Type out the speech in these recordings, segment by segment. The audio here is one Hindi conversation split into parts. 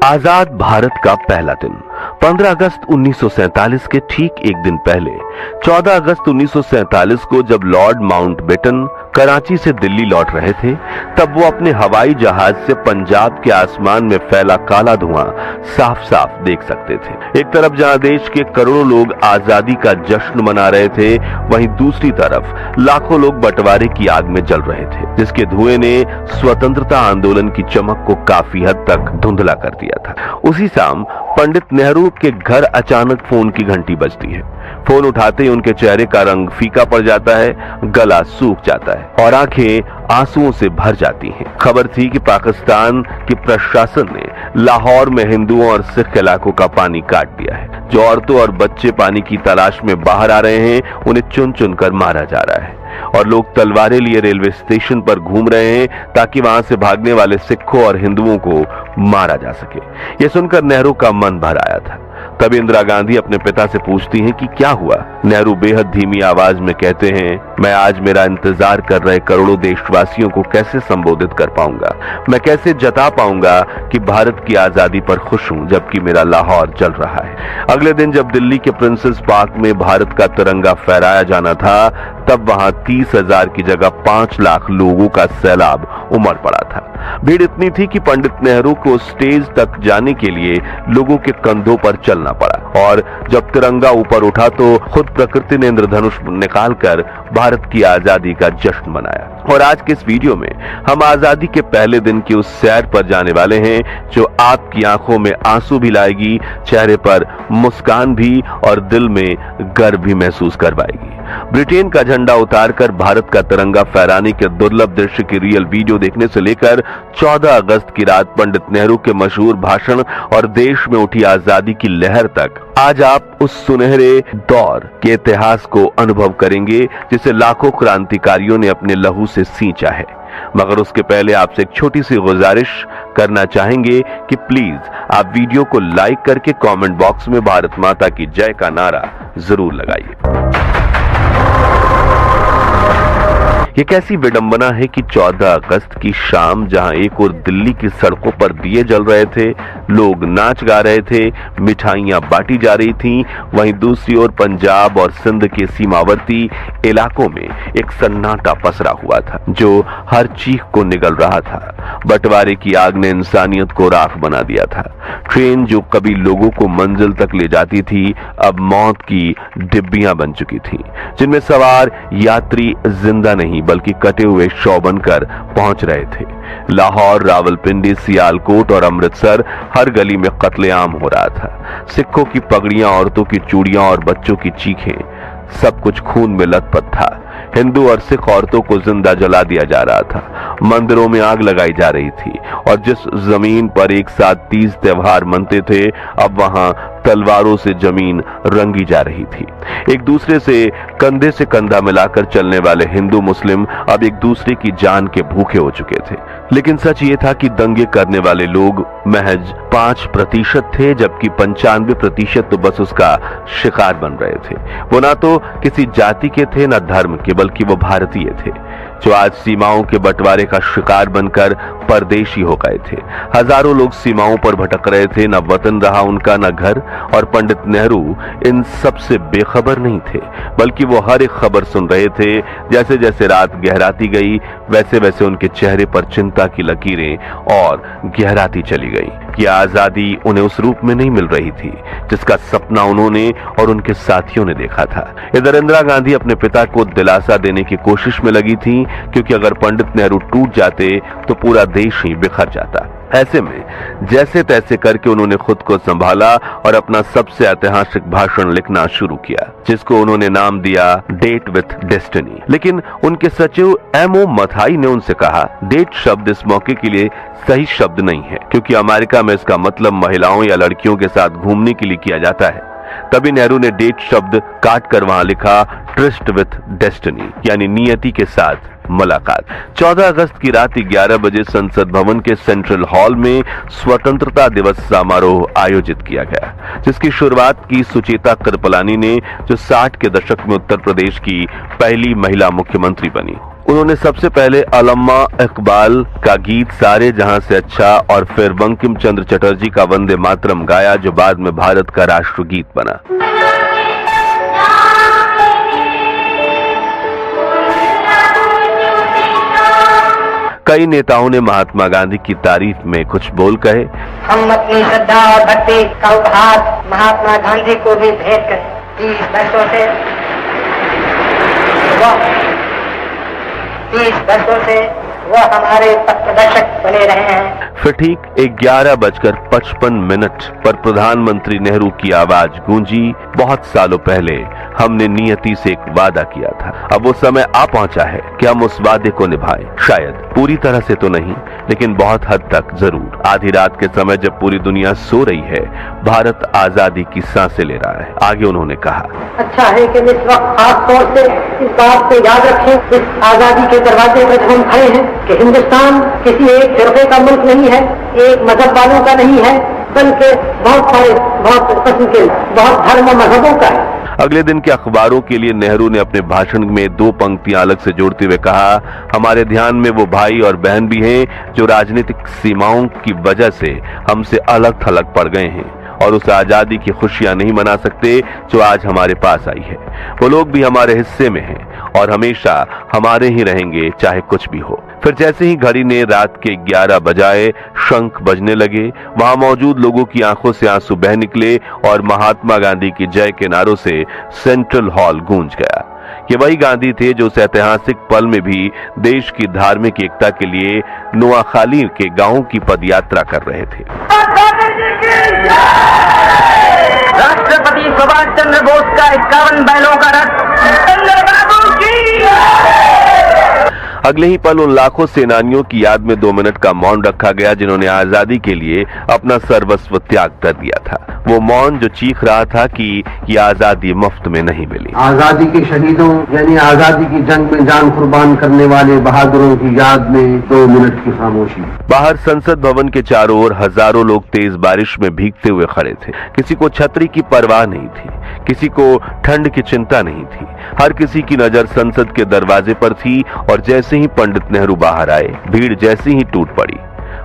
आजाद भारत का पहला दिन 15 अगस्त 1947 के ठीक एक दिन पहले 14 अगस्त 1947 को जब लॉर्ड माउंटबेटन कराची से दिल्ली लौट रहे थे, तब वो अपने हवाई जहाज से पंजाब के आसमान में फैला काला धुआं साफ साफ देख सकते थे। एक तरफ जहां देश के करोड़ों लोग आजादी का जश्न मना रहे थे, वहीं दूसरी तरफ लाखों लोग बंटवारे की आग में जल रहे थे, जिसके धुएं ने स्वतंत्रता आंदोलन की चमक को काफी हद तक धुंधला कर दिया था। उसी शाम पंडित नेहरू के घर अचानक फोन की घंटी बजती है। फोन उठाते ही उनके चेहरे का रंग फीका पड़ जाता है, गला सूख जाता है और आंखें आंसुओं से भर जाती हैं। खबर थी कि पाकिस्तान के प्रशासन ने लाहौर में हिंदुओं और सिख इलाकों का पानी काट दिया है। जो औरतों और बच्चे पानी की तलाश में बाहर आ रहे हैं, उन्हें चुन चुन कर मारा जा रहा है और लोग तलवारें लिए रेलवे स्टेशन पर घूम रहे हैं ताकि वहां से भागने वाले सिखों और हिंदुओं को मारा जा सके। यह सुनकर नेहरू का मन भर आया था। तब इंदिरा गांधी अपने पिता से पूछती हैं कि क्या हुआ। नेहरू बेहद धीमी आवाज में कहते हैं, मैं आज मेरा इंतजार कर रहे करोड़ों देशवासियों को कैसे संबोधित कर पाऊंगा, मैं कैसे जता पाऊंगा कि भारत की आजादी पर खुश हूं जबकि मेरा लाहौर जल रहा है। अगले दिन जब दिल्ली के प्रिंसेस पार्क में भारत का तिरंगा फहराया जाना था, तब वहां 30,000 की जगह 5 लाख लोगों का सैलाब उमड़ पड़ा था। भीड़ इतनी थी कि पंडित नेहरू को स्टेज तक जाने के लिए लोगों के कंधों पर चलना पड़ा और जब तिरंगा ऊपर उठा तो खुद प्रकृति ने इंद्रधनुष निकालकर भारत की आजादी का जश्न मनाया। और आज के इस वीडियो में हम आजादी के पहले दिन की उस सैर पर जाने वाले हैं जो आपकी आंखों में आंसू भी लाएगी, चेहरे पर मुस्कान भी और दिल में गर्व भी महसूस करवाएगी। ब्रिटेन का झंडा उतारकर भारत का तिरंगा फहराने के दुर्लभ दृश्य की रियल वीडियो देखने से लेकर 14 अगस्त की रात पंडित नेहरू के मशहूर भाषण और देश में उठी आजादी की लहर तक, आज आप उस सुनहरे दौर के इतिहास को अनुभव करेंगे जिसे लाखों क्रांतिकारियों ने अपने लहू से सींचा है। मगर उसके पहले आपसे एक छोटी सी गुजारिश करना चाहेंगे कि प्लीज आप वीडियो को लाइक करके कमेंट बॉक्स में भारत माता की जय का नारा जरूर लगाइए। ये कैसी विडंबना है कि 14 अगस्त की शाम जहां एक और दिल्ली की सड़कों पर दिए जल रहे थे, लोग नाच गा रहे थे, मिठाइयां बांटी जा रही थीं, वहीं दूसरी ओर पंजाब और सिंध के सीमावर्ती इलाकों में एक सन्नाटा पसरा हुआ था जो हर चीख को निगल रहा था। बंटवारे की आग ने इंसानियत को राख बना दिया था। ट्रेन जो कभी लोगों को मंजिल तक ले जाती थी, अब मौत की डिब्बियां बन चुकी थी, जिनमें सवार यात्री जिंदा नहीं बल्कि कटे हुए शव बनकर पहुंच रहे थे। लाहौर, रावलपिंडी, सियालकोट और अमृतसर, हर गली में कत्लेआम हो रहा था। सिखों की पगड़ियां, औरतों की चूड़ियां और बच्चों की चीखें, सब कुछ खून में लथपथ था। हिंदू और सिख औरतों को जिंदा जला दिया जा रहा था, मंदिरों में आग लगाई जा रही थी और जिस जमीन पर एक साथ 30 त्योहार मनते थे, अब वहां तलवारों से जमीन रंगी जा रही थी। एक दूसरे से कंधे से कंधा मिलाकर चलने वाले हिंदू मुस्लिम अब एक दूसरे की जान के भूखे हो चुके थे। लेकिन सच ये था कि दंगे करने वाले लोग महज 5% थे, जबकि 95% तो बस उसका शिकार बन रहे थे। वो ना तो किसी जाति के थे न धर्म के, बल्कि वो भारतीय थे जो आज सीमाओं के बंटवारे का शिकार बनकर परदेशी हो गए थे। हजारों लोग सीमाओं पर भटक रहे थे, न वतन रहा उनका न घर। और पंडित नेहरू इन सब से बेखबर नहीं थे, बल्कि वो हर एक खबर सुन रहे थे। जैसे जैसे रात गहराती गई, वैसे वैसे उनके चेहरे पर चिंता की लकीरें और गहराती चली गई कि आजादी उन्हें उस रूप में नहीं मिल रही थी जिसका सपना उन्होंने और उनके साथियों ने देखा था। इधर इंदिरा गांधी अपने पिता को दिलासा देने की कोशिश में लगी थी, क्योंकि अगर पंडित नेहरू टूट जाते तो पूरा देश ही बिखर जाता। ऐसे में जैसे तैसे करके उन्होंने खुद को संभाला और अपना सबसे ऐतिहासिक भाषण लिखना शुरू किया, जिसको उन्होंने नाम दिया डेट विथ डेस्टिनी। लेकिन उनके सचिव M.O. मथाई ने उनसे कहा, डेट शब्द इस मौके के लिए सही शब्द नहीं है, क्योंकि अमेरिका में इसका मतलब महिलाओं या लड़कियों के साथ घूमने के लिए किया जाता है। तभी नेहरू ने डेट शब्द काट कर वहां लिखा ट्रिस्ट विथ डेस्टिनी, यानी नियति के साथ मुलाकात। 14 अगस्त की रात 11 बजे संसद भवन के सेंट्रल हॉल में स्वतंत्रता दिवस समारोह आयोजित किया गया, जिसकी शुरुआत की सुचेता कृपलानी ने, जो 60 के दशक में उत्तर प्रदेश की पहली महिला मुख्यमंत्री बनी। उन्होंने सबसे पहले अल्लामा इकबाल का गीत सारे जहां से अच्छा और फिर बंकिम चंद्र चटर्जी का वंदे मातरम गाया, जो बाद में भारत का राष्ट्रगीत बना। कई नेताओं ने महात्मा गांधी की तारीफ में कुछ बोल कहे। हम अपनी श्रद्धा और भक्ति का उपहार महात्मा गांधी को भी भेंट करें। 30 वर्षों से वो हमारे पथ प्रदर्शक बने रहे हैं। फिर ठीक 11:55 पर प्रधानमंत्री नेहरू की आवाज गूंजी। बहुत सालों पहले हमने नियति से एक वादा किया था, अब वो समय आ पहुंचा है कि हम उस वादे को निभाएं। शायद पूरी तरह से तो नहीं, लेकिन बहुत हद तक जरूर। आधी रात के समय जब पूरी दुनिया सो रही है, भारत आजादी की सांसें ले रहा है। आगे उन्होंने कहा, अच्छा है कि इस वक्त खास तौर से इस बात को याद रखें, इस आजादी के दरवाजे पर हम खड़े हैं कि हिंदुस्तान किसी एक फिरके का मुल्क नहीं है, एक मजहब वालों का नहीं है, बल्कि बहुत सारे बहुत किस्म के बहुत धर्म और मजहबों का है। अगले दिन के अखबारों के लिए नेहरू ने अपने भाषण में 2 पंक्तियां अलग से जोड़ते हुए कहा, हमारे ध्यान में वो भाई और बहन भी हैं जो राजनीतिक सीमाओं की वजह से हमसे अलग थलग पड़ गए हैं और उस आजादी की खुशियां नहीं मना सकते जो आज हमारे पास आई है। वो लोग भी हमारे हिस्से में हैं और हमेशा हमारे ही रहेंगे, चाहे कुछ भी हो। फिर जैसे ही घड़ी ने रात के 11 बजाए, शंख बजने लगे, वहां मौजूद लोगों की आंखों से आंसू बह निकले और महात्मा गांधी की जय के नारों से सेंट्रल हॉल गूंज गया। ये वही गांधी थे जो उस ऐतिहासिक पल में भी देश की धार्मिक एकता के लिए नोआखाली के गांवों की पदयात्रा कर रहे थे। राष्ट्रपति सुभाष चंद्र बोस का 51 बैलों का रथ चंद्रबाबू की। अगले ही पल उन लाखों सेनानियों की याद में 2 मिनट का मौन रखा गया जिन्होंने आजादी के लिए अपना सर्वस्व त्याग कर दिया था। वो मौन जो चीख रहा था कि ये आजादी मुफ्त में नहीं मिली। आजादी के शहीदों यानी आजादी की जंग में जान कुर्बान करने वाले बहादुरों की याद में 2 मिनट की खामोशी। बाहर संसद भवन के चारों ओर हजारों लोग तेज बारिश में भीगते हुए खड़े थे। किसी को छतरी की परवाह नहीं थी, किसी को ठंड की चिंता नहीं थी। हर किसी की नजर संसद के दरवाजे पर थी और जैसे ही पंडित नेहरू बाहर आए, भीड़ जैसे ही टूट पड़ी।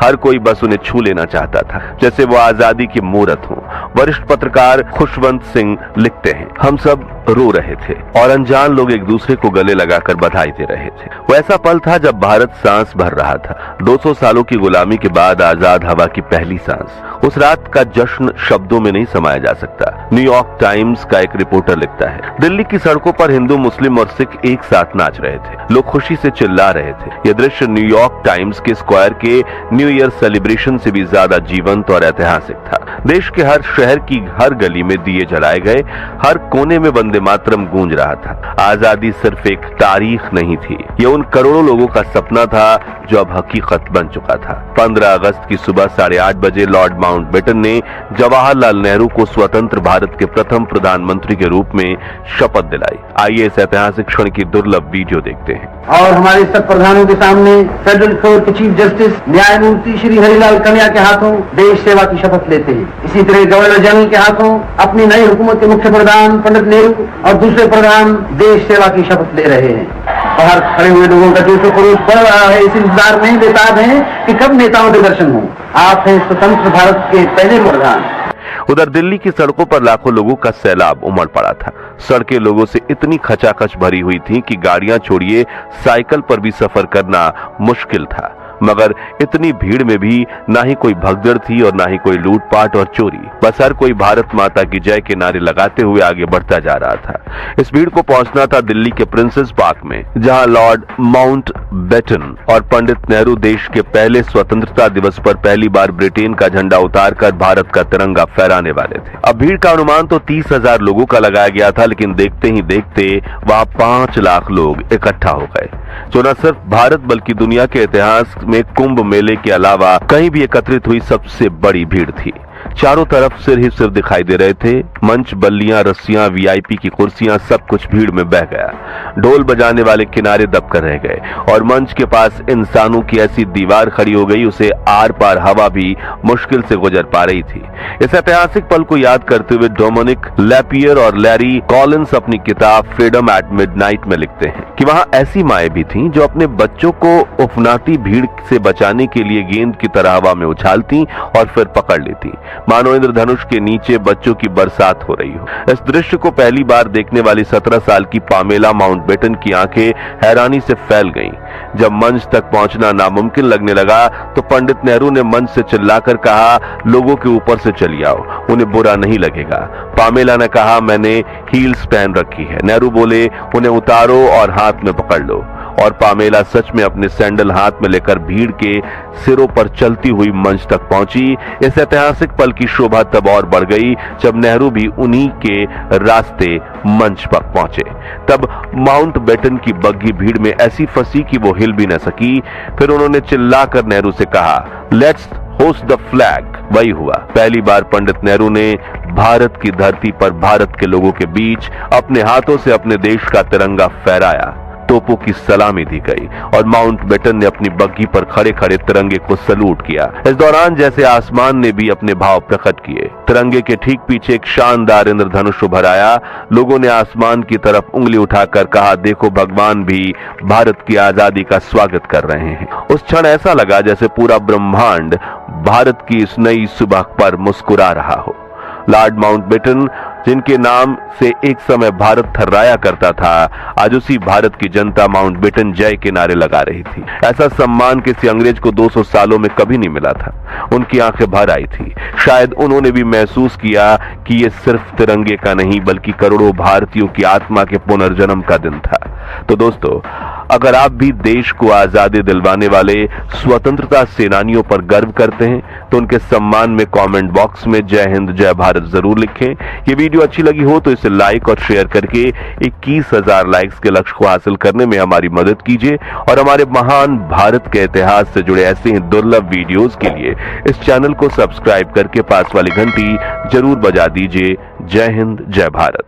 हर कोई बस उन्हें छू लेना चाहता था, जैसे वो आजादी की मूरत हो। वरिष्ठ पत्रकार खुशवंत सिंह लिखते हैं, हम सब रो रहे थे और अनजान लोग एक दूसरे को गले लगाकर बधाई दे रहे थे। वो ऐसा पल था जब भारत सांस भर रहा था, 200 सालों की गुलामी के बाद आजाद हवा की पहली सांस। उस रात का जश्न शब्दों में नहीं समाया जा सकता। न्यूयॉर्क टाइम्स का एक रिपोर्टर लिखता है, दिल्ली की सड़कों पर हिंदू, मुस्लिम और सिख एक साथ नाच रहे थे। लोग खुशी से चिल्ला रहे थे। यह दृश्य न्यूयॉर्क टाइम्स के स्क्वायर के न्यू ईयर सेलिब्रेशन से भी ज्यादा जीवंत और ऐतिहासिक था। देश के हर शहर की हर गली में दिए जलाए गए, हर कोने में वंदे मातरम गूंज रहा था। आजादी सिर्फ एक तारीख नहीं थी, ये उन करोड़ों लोगों का सपना था जो अब हकीकत बन चुका था। 15 अगस्त की सुबह 8:30 बजे लॉर्ड माउंटबेटन ने जवाहरलाल नेहरू को स्वतंत्र भारत के प्रथम प्रधानमंत्री के रूप में शपथ दिलाई। आइए इस ऐतिहासिक क्षण की दुर्लभ वीडियो देखते हैं। और हमारे सब प्रधानों के सामने फेडरल कोर्ट के चीफ जस्टिस न्यायमूर्ति श्री हरिलाल कन्या के हाथों देश सेवा की शपथ लेते हैं। इसी तरह गवर्नर जनरल के हाथों अपनी नई हुकूमत के मुख्य प्रधान पंडित नेहरू और दूसरे प्रधान देश सेवा की शपथ ले रहे हैं। बाहर खड़े हुए लोगों का जोश खरोश बढ़ रहा है, इस इंतजार में बेताब हैं कि कब नेताओं के दर्शन हों। आप हैं स्वतंत्र भारत के पहले प्रधान। उधर दिल्ली की सड़कों पर लाखों लोगों का सैलाब उमड़ पड़ा था। सड़कें लोगों से इतनी खचाखच भरी हुई थी कि गाड़ियां छोड़िए, साइकिल पर भी सफर करना मुश्किल था। मगर इतनी भीड़ में भी ना ही कोई भगदड़ थी और ना ही कोई लूटपाट और चोरी। बस हर कोई भारत माता की जय के नारे लगाते हुए आगे बढ़ता जा रहा था। इस भीड़ को पहुंचना था दिल्ली के प्रिंसेस पार्क में, जहां लॉर्ड माउंटबेटन और पंडित नेहरू देश के पहले स्वतंत्रता दिवस पर पहली बार ब्रिटेन का झंडा उतारकर भारत का तिरंगा फहराने वाले थे। अब भीड़ का अनुमान तो 30,000 लोगों का लगाया गया था, लेकिन देखते ही देखते वहां 5 लाख लोग इकट्ठा हो गए, जो न सिर्फ भारत बल्कि दुनिया के इतिहास में कुंभ मेले के अलावा कहीं भी एकत्रित हुई सबसे बड़ी भीड़ थी। चारों तरफ सिर ही सिर दिखाई दे रहे थे। मंच, बल्लियां, रस्सियां, वीआईपी की कुर्सियां, सब कुछ भीड़ में बह गया। ढोल बजाने वाले किनारे दबकर रह गए और मंच के पास इंसानों की ऐसी दीवार खड़ी हो गई, उसे आर पार हवा भी मुश्किल से गुजर पा रही थी। इस ऐतिहासिक पल को याद करते हुए डोमिनिक लैपियर और लैरी कॉलिंस अपनी किताब फ्रीडम एट मिडनाइट में लिखते हैं कि वहां ऐसी माएं भी थीं जो अपने बच्चों को उफनाती भीड़ से बचाने के लिए गेंद की तरह हवा में उछालती और फिर पकड़ लेती, मानो इंद्रधनुष के नीचे बच्चों की बरसात हो रही हो। इस दृश्य को पहली बार देखने वाली 17 साल की पामेला माउंटबेटन की आंखें हैरानी से फैल गईं। जब मंच तक पहुंचना नामुमकिन लगने लगा तो पंडित नेहरू ने मंच से चिल्लाकर कहा, लोगों के ऊपर से चली आओ, उन्हें बुरा नहीं लगेगा। पामेला ने कहा, मैंने हील्स पहन रखी है। नेहरू बोले, उन्हें उतारो और हाथ में पकड़ लो। और पामेला सच में अपने सैंडल हाथ में लेकर भीड़ के सिरों पर चलती हुई मंच तक पहुंची। इस ऐतिहासिक पल की शोभा तब और बढ़ गई जब नेहरू भी उन्हीं के रास्ते मंच पर पहुंचे। तब माउंटबेटन की बग्घी भीड़ में ऐसी फंसी कि वो हिल भी न सकी। फिर उन्होंने चिल्लाकर नेहरू से कहा, लेट्स होस्ट द फ्लैग। वही हुआ। पहली बार पंडित नेहरू ने भारत की धरती पर भारत के लोगों के बीच अपने हाथों से अपने देश का तिरंगा फहराया। तोपों की सलामी दी गई और माउंटबेटन ने अपनी बग्घी पर खड़े खड़े तिरंगे को सलूट किया। इस दौरान जैसे आसमान ने भी अपने भाव प्रकट किए। तिरंगे के ठीक पीछे एक शानदार इंद्रधनुष उभर आया। लोगों ने आसमान की तरफ उंगली उठाकर कहा, देखो भगवान भी भारत की आजादी का स्वागत कर रहे हैं। उस क्षण ऐसा लगा जैसे पूरा ब्रह्मांड भारत की इस नई सुबह पर मुस्कुरा रहा हो। लॉर्ड माउंटबेटन, जिनके नाम से एक समय भारत थर्राया करता था, आज उसी भारत की जनता माउंटबेटन जय के नारे लगा रही थी। ऐसा सम्मान किसी अंग्रेज को 200 सालों में कभी नहीं मिला था। उनकी आंखें भर आई थी। शायद उन्होंने भी महसूस किया कि ये सिर्फ तिरंगे का नहीं बल्कि करोड़ों भारतीयों की आत्मा के पुनर्जन्म का दिन था। तो दोस्तों, अगर आप भी देश को आजादी दिलवाने वाले स्वतंत्रता सेनानियों पर गर्व करते हैं तो उनके सम्मान में कमेंट बॉक्स में जय हिंद जय भारत जरूर लिखें। ये वीडियो अच्छी लगी हो तो इसे लाइक और शेयर करके 21,000 लाइक्स के लक्ष्य को हासिल करने में हमारी मदद कीजिए और हमारे महान भारत के इतिहास से जुड़े ऐसे ही दुर्लभ वीडियोस के लिए इस चैनल को सब्सक्राइब करके पास वाली घंटी जरूर बजा दीजिए। जय हिंद जय भारत।